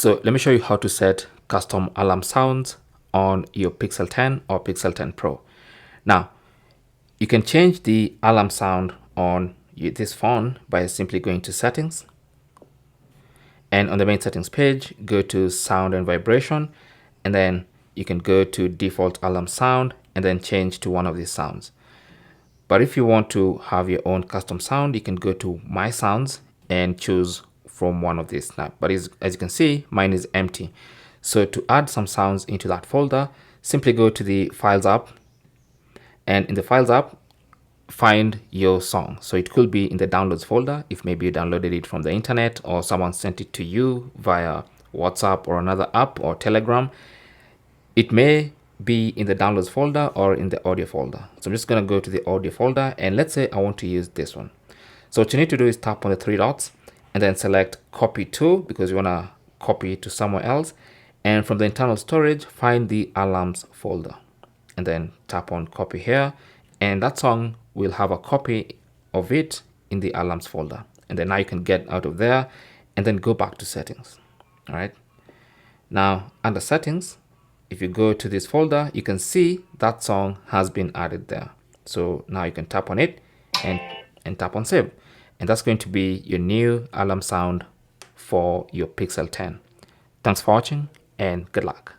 So let me show you how to set custom alarm sounds on your Pixel 10 or Pixel 10 Pro. Now, you can change the alarm sound on this phone by simply going to settings. And on the main settings page, go to sound and vibration, and then you can go to default alarm sound and then change to one of these sounds. But if you want to have your own custom sound, you can go to my sounds and choose from one of these now. But as you can see, mine is empty. So to add some sounds into that folder, simply go to the Files app, and in the Files app, find your song. So it could be in the downloads folder if maybe you downloaded it from the internet or someone sent it to you via WhatsApp or another app or Telegram. It may be in the downloads folder or in the audio folder. So I'm just going to go to the audio folder, and let's say I want to use this one. So what you need to do is tap on the three dots and then select copy to, because you want to copy it to somewhere else. And from the internal storage, find the alarms folder and then tap on copy here. And that song will have a copy of it in the alarms folder. And then now you can get out of there and then go back to settings. All right. Now under settings, if you go to this folder, you can see that song has been added there. So now you can tap on it and tap on save. And that's going to be your new alarm sound for your Pixel 10. Thanks for watching and good luck.